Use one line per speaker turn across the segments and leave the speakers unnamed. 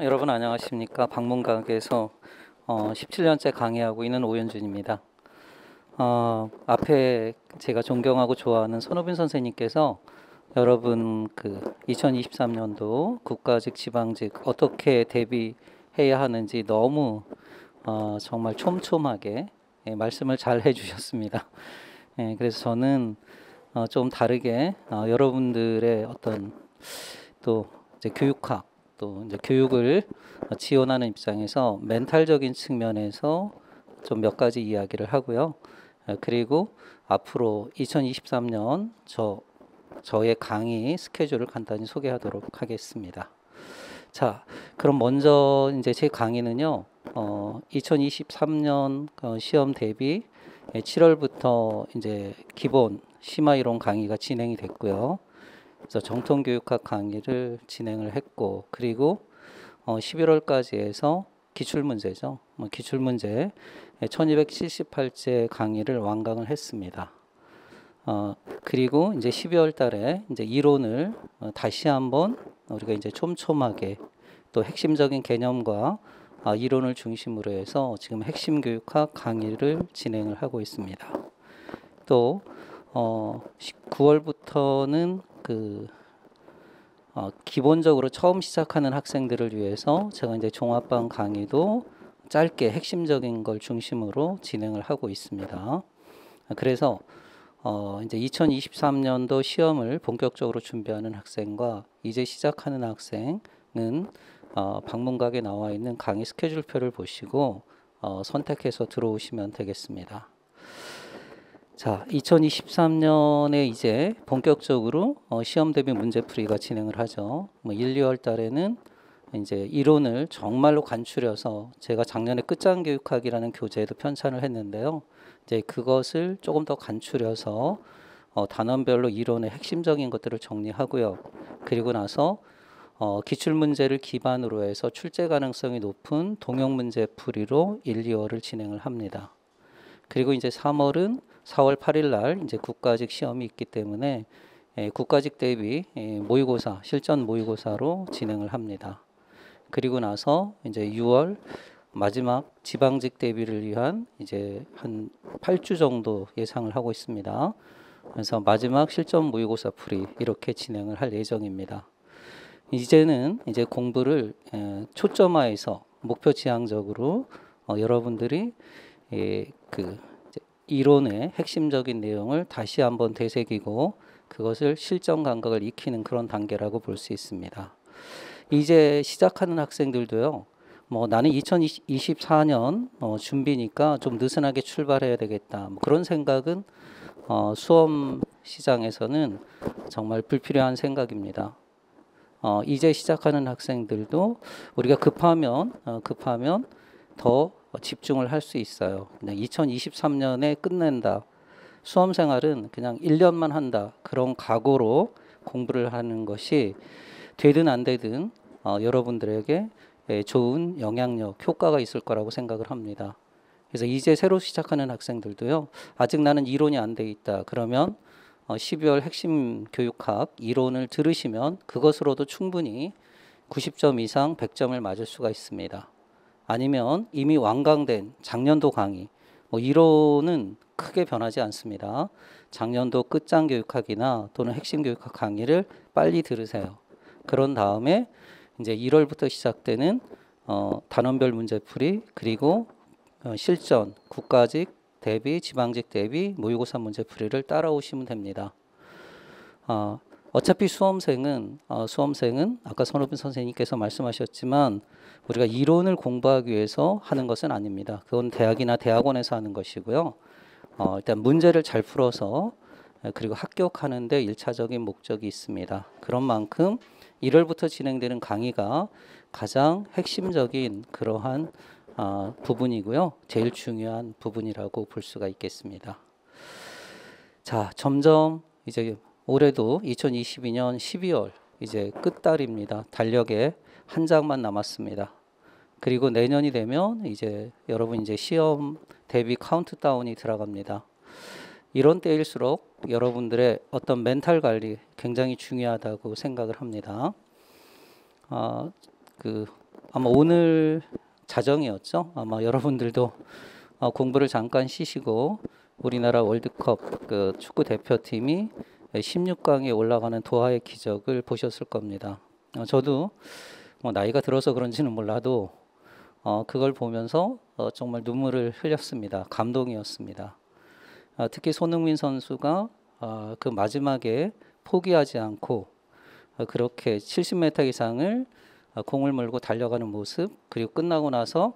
여러분 안녕하십니까? 방문가게에서 17년째 강의하고 있는 오현준입니다. 앞에 제가 존경하고 좋아하는 손호빈 선생님께서 여러분 그 2023년도 국가직, 지방직 어떻게 대비해야 하는지 너무 정말 촘촘하게 말씀을 잘 해주셨습니다. 그래서 저는 좀 다르게 여러분들의 어떤 또 이제 교육학 또 이제 교육을 지원하는 입장에서 멘탈적인 측면에서 좀 몇 가지 이야기를 하고요. 그리고 앞으로 2023년 저의 강의 스케줄을 간단히 소개하도록 하겠습니다. 자, 그럼 먼저 이제 제 강의는요. 2023년 시험 대비 7월부터 이제 기본 심화 이론 강의가 진행이 됐고요. 그래서 정통교육학 강의를 진행을 했고, 그리고 11월까지 해서 기출문제죠. 기출문제 1278제 강의를 완강을 했습니다. 그리고 이제 12월 달에 이제 이론을 다시 한번 우리가 이제 촘촘하게 또 핵심적인 개념과 이론을 중심으로 해서 지금 핵심 교육학 강의를 진행을 하고 있습니다. 또 9월부터는 기본적으로 처음 시작하는 학생들을 위해서 제가 이제 종합반 강의도 짧게 핵심적인 걸 중심으로 진행을 하고 있습니다. 그래서 이제 2023년도 시험을 본격적으로 준비하는 학생과 이제 시작하는 학생은 방문각에 나와 있는 강의 스케줄표를 보시고 선택해서 들어오시면 되겠습니다. 자, 2023년에 이제 본격적으로 시험 대비 문제풀이가 진행을 하죠. 1, 2월 달에는 이제 이론을 정말로 간추려서 제가 작년에 끝장교육학이라는 교재에도 편찬을 했는데요. 이제 그것을 조금 더 간추려서 단원별로 이론의 핵심적인 것들을 정리하고요. 그리고 나서 기출문제를 기반으로 해서 출제 가능성이 높은 동형문제 풀이로 1, 2월을 진행을 합니다. 그리고 이제 3월은 4월 8일 날 이제 국가직 시험이 있기 때문에 국가직 대비 모의고사, 실전 모의고사로 진행을 합니다. 그리고 나서 이제 6월 마지막 지방직 대비를 위한 이제 한 8주 정도 예상을 하고 있습니다. 그래서 마지막 실전 모의고사 풀이 이렇게 진행을 할 예정입니다. 이제는 이제 공부를 초점화해서 목표 지향적으로 여러분들이 그 이론의 핵심적인 내용을 다시 한번 되새기고 그것을 실전 감각을 익히는 그런 단계라고 볼 수 있습니다. 이제 시작하는 학생들도요. 나는 2024년 준비니까 좀 느슨하게 출발해야 되겠다. 그런 생각은 수험 시장에서는 정말 불필요한 생각입니다. 이제 시작하는 학생들도 우리가 급하면 더 집중을 할 수 있어요. 그냥 2023년에 끝낸다. 수험 생활은 그냥 1년만 한다. 그런 각오로 공부를 하는 것이 되든 안 되든 여러분들에게 좋은 영향력, 효과가 있을 거라고 생각을 합니다. 그래서 이제 새로 시작하는 학생들도요. 아직 나는 이론이 안 돼 있다. 그러면 12월 핵심 교육학 이론을 들으시면 그것으로도 충분히 90점 이상 100점을 맞을 수가 있습니다. 아니면 이미 완강된 작년도 강의, 이론은 크게 변하지 않습니다. 작년도 끝장 교육학이나 또는 핵심 교육학 강의를 빨리 들으세요. 그런 다음에 이제 1월부터 시작되는 단원별 문제풀이 그리고 실전, 국가직 대비, 지방직 대비 모의고사 문제풀이를 따라오시면 됩니다. 어차피 수험생은 아까 손호빈 선생님께서 말씀하셨지만 우리가 이론을 공부하기 위해서 하는 것은 아닙니다. 그건 대학이나 대학원에서 하는 것이고요. 일단 문제를 잘 풀어서 그리고 합격하는 데 1차적인 목적이 있습니다. 그런 만큼 1월부터 진행되는 강의가 가장 핵심적인 그러한 부분이고요. 제일 중요한 부분이라고 볼 수가 있겠습니다. 자, 점점 이제 올해도 2022년 12월 이제 끝달입니다. 달력에 한 장만 남았습니다. 그리고 내년이 되면 이제 여러분 이제 시험 대비 카운트다운이 들어갑니다. 이런 때일수록 여러분들의 어떤 멘탈 관리 굉장히 중요하다고 생각을 합니다. 아마 오늘 자정이었죠. 아마 여러분들도 공부를 잠깐 쉬시고 우리나라 월드컵 그 축구 대표팀이 16강에 올라가는 도하의 기적을 보셨을 겁니다. 저도 뭐 나이가 들어서 그런지는 몰라도 그걸 보면서 정말 눈물을 흘렸습니다. 감동이었습니다. 특히 손흥민 선수가 그 마지막에 포기하지 않고 그렇게 70m 이상을 공을 몰고 달려가는 모습, 그리고 끝나고 나서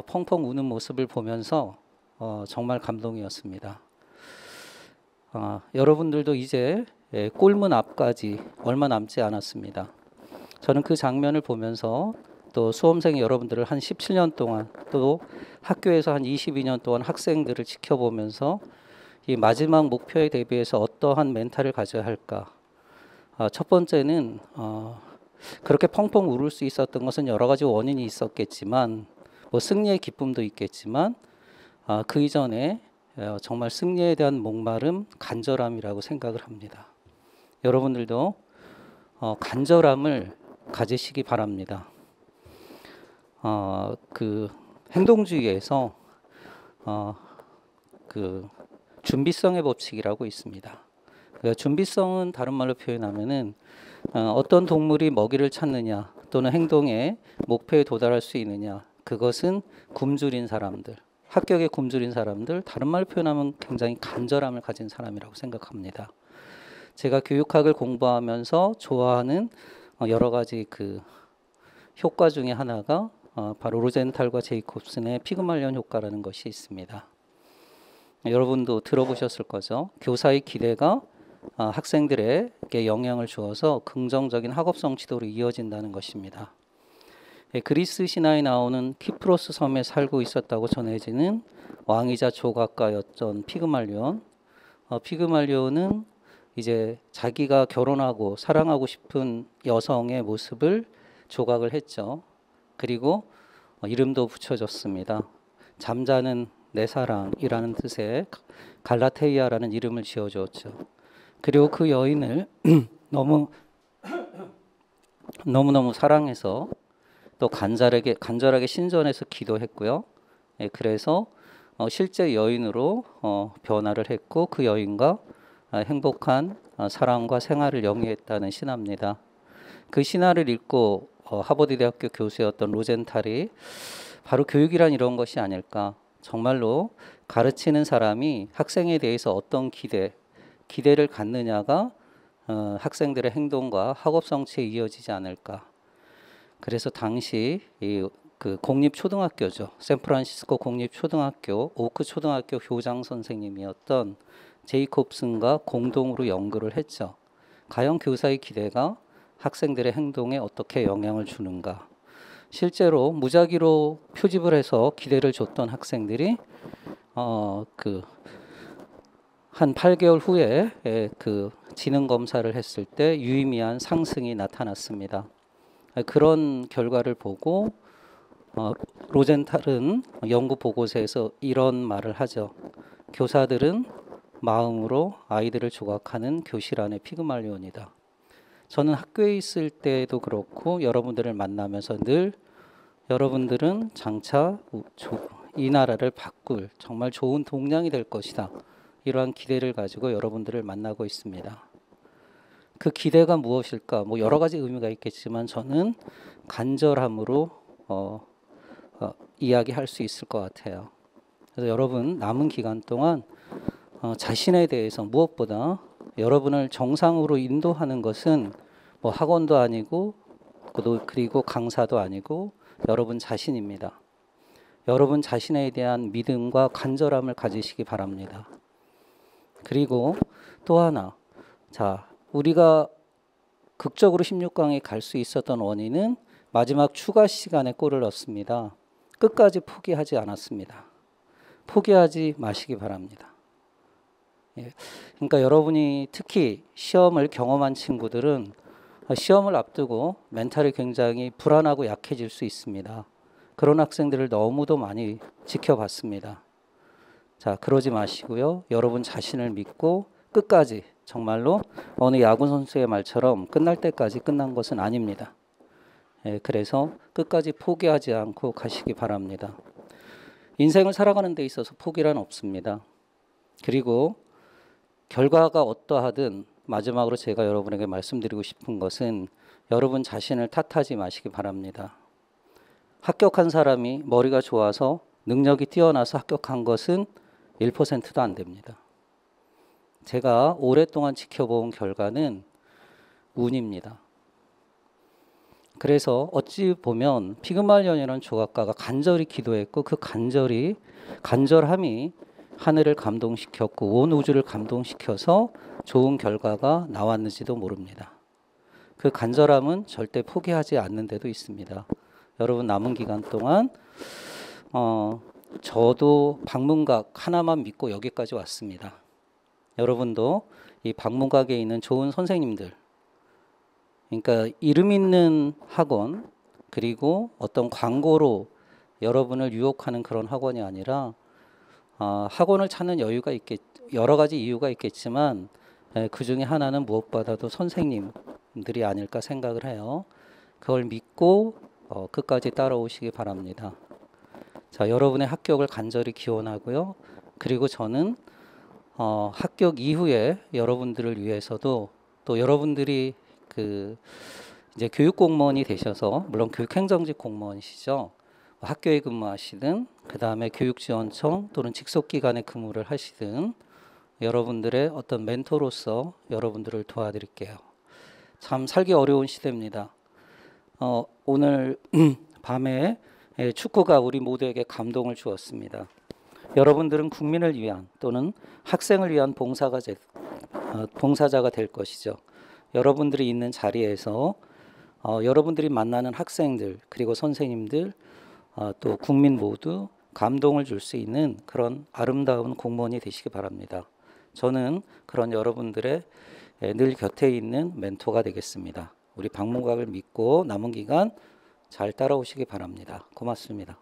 펑펑 우는 모습을 보면서 정말 감동이었습니다. 여러분들도 이제 골문 앞까지 얼마 남지 않았습니다. 저는 그 장면을 보면서 또 수험생 여러분들을 한 17년 동안, 또 학교에서 한 22년 동안 학생들을 지켜보면서 이 마지막 목표에 대비해서 어떠한 멘탈을 가져야 할까. 첫 번째는 그렇게 펑펑 울을 수 있었던 것은 여러 가지 원인이 있었겠지만, 뭐 승리의 기쁨도 있겠지만 그 이전에 정말 승리에 대한 목마름, 간절함이라고 생각을 합니다. 여러분들도 간절함을 가지시기 바랍니다. 그 행동주의에서 그 준비성의 법칙이라고 있습니다. 준비성은 다른 말로 표현하면은 어떤 동물이 먹이를 찾느냐 또는 행동의 목표에 도달할 수 있느냐, 그것은 굶주린 사람들, 합격에 굶주린 사람들, 다른 말로 표현하면 굉장히 간절함을 가진 사람이라고 생각합니다. 제가 교육학을 공부하면서 좋아하는 여러 가지 그 효과 중에 하나가 바로 로젠탈과 제이콥슨의 피그말리온 효과라는 것이 있습니다. 여러분도 들어보셨을 거죠. 교사의 기대가 학생들에게 영향을 주어서 긍정적인 학업성 지도로 이어진다는 것입니다. 그리스 신화에 나오는 키프로스 섬에 살고 있었다고 전해지는 왕이자 조각가였던 피그말리온. 피그말리온은 이제 자기가 결혼하고 사랑하고 싶은 여성의 모습을 조각을 했죠. 그리고 이름도 붙여줬습니다. 잠자는 내 사랑이라는 뜻의 갈라테이아라는 이름을 지어주었죠. 그리고 그 여인을 너무너무 사랑해서 또 간절하게 신전에서 기도했고요. 그래서 실제 여인으로 변화를 했고 그 여인과 행복한 사랑과 생활을 영위했다는 신화입니다. 그 신화를 읽고 하버드 대학교 교수였던 로젠탈이 바로 교육이란 이런 것이 아닐까. 정말로 가르치는 사람이 학생에 대해서 어떤 기대를 갖느냐가 학생들의 행동과 학업 성취에 이어지지 않을까. 그래서 당시 그 공립초등학교죠. 샌프란시스코 공립초등학교 오크 초등학교 교장 선생님이었던 제이콥슨과 공동으로 연구를 했죠. 과연 교사의 기대가 학생들의 행동에 어떻게 영향을 주는가. 실제로 무작위로 표집을 해서 기대를 줬던 학생들이 한 8개월 후에 그 지능 검사를 했을 때 유의미한 상승이 나타났습니다. 그런 결과를 보고 로젠탈은 연구 보고서에서 이런 말을 하죠. 교사들은 마음으로 아이들을 조각하는 교실 안의 피그말리온이다. 저는 학교에 있을 때도 그렇고 여러분들을 만나면서 늘 여러분들은 장차 이 나라를 바꿀 정말 좋은 동량이 될 것이다. 이러한 기대를 가지고 여러분들을 만나고 있습니다. 그 기대가 무엇일까? 뭐 여러 가지 의미가 있겠지만 저는 간절함으로 이야기할 수 있을 것 같아요. 그래서 여러분 남은 기간 동안 자신에 대해서 무엇보다 여러분을 정상으로 인도하는 것은 뭐 학원도 아니고 그리고 강사도 아니고 여러분 자신입니다. 여러분 자신에 대한 믿음과 간절함을 가지시기 바랍니다. 그리고 또 하나, 자, 우리가 극적으로 16강에 갈 수 있었던 원인은 마지막 추가 시간에 골을 넣습니다. 끝까지 포기하지 않았습니다. 포기하지 마시기 바랍니다. 그러니까 여러분이 특히 시험을 경험한 친구들은 시험을 앞두고 멘탈이 굉장히 불안하고 약해질 수 있습니다. 그런 학생들을 너무도 많이 지켜봤습니다. 자, 그러지 마시고요. 여러분 자신을 믿고 끝까지, 정말로 어느 야구 선수의 말처럼 끝날 때까지 끝난 것은 아닙니다. 그래서 끝까지 포기하지 않고 가시기 바랍니다. 인생을 살아가는 데 있어서 포기란 없습니다. 그리고 결과가 어떠하든 마지막으로 제가 여러분에게 말씀드리고 싶은 것은 여러분 자신을 탓하지 마시기 바랍니다. 합격한 사람이 머리가 좋아서 능력이 뛰어나서 합격한 것은 1%도 안 됩니다. 제가 오랫동안 지켜본 결과는 운입니다. 그래서 어찌 보면 피그말리언이라는 조각가가 간절히 기도했고 그 간절함이 하늘을 감동시켰고 온 우주를 감동시켜서 좋은 결과가 나왔는지도 모릅니다. 그 간절함은 절대 포기하지 않는 데도 있습니다. 여러분 남은 기간 동안 저도 방문각 하나만 믿고 여기까지 왔습니다. 여러분도 이 방문각에 있는 좋은 선생님들, 그러니까 이름 있는 학원 그리고 어떤 광고로 여러분을 유혹하는 그런 학원이 아니라 학원을 찾는 여러 가지 이유가 있겠지만 그 중에 하나는 무엇보다도 선생님들이 아닐까 생각을 해요. 그걸 믿고 끝까지 따라오시기 바랍니다. 자, 여러분의 합격을 간절히 기원하고요. 그리고 저는 합격 이후에 여러분들을 위해서도 또 여러분들이 이제 교육 공무원이 되셔서 물론 교육행정직 공무원이시죠. 학교에 근무하시든 그 다음에 교육지원청 또는 직속기관에 근무를 하시든 여러분들의 어떤 멘토로서 여러분들을 도와드릴게요. 참 살기 어려운 시대입니다. 오늘 밤에 축구가 우리 모두에게 감동을 주었습니다. 여러분들은 국민을 위한 또는 학생을 위한 봉사자가 될 것이죠. 여러분들이 있는 자리에서 여러분들이 만나는 학생들 그리고 선생님들 또 국민 모두 감동을 줄 수 있는 그런 아름다운 공무원이 되시기 바랍니다. 저는 그런 여러분들의 늘 곁에 있는 멘토가 되겠습니다. 우리 방문각을 믿고 남은 기간 잘 따라오시기 바랍니다. 고맙습니다.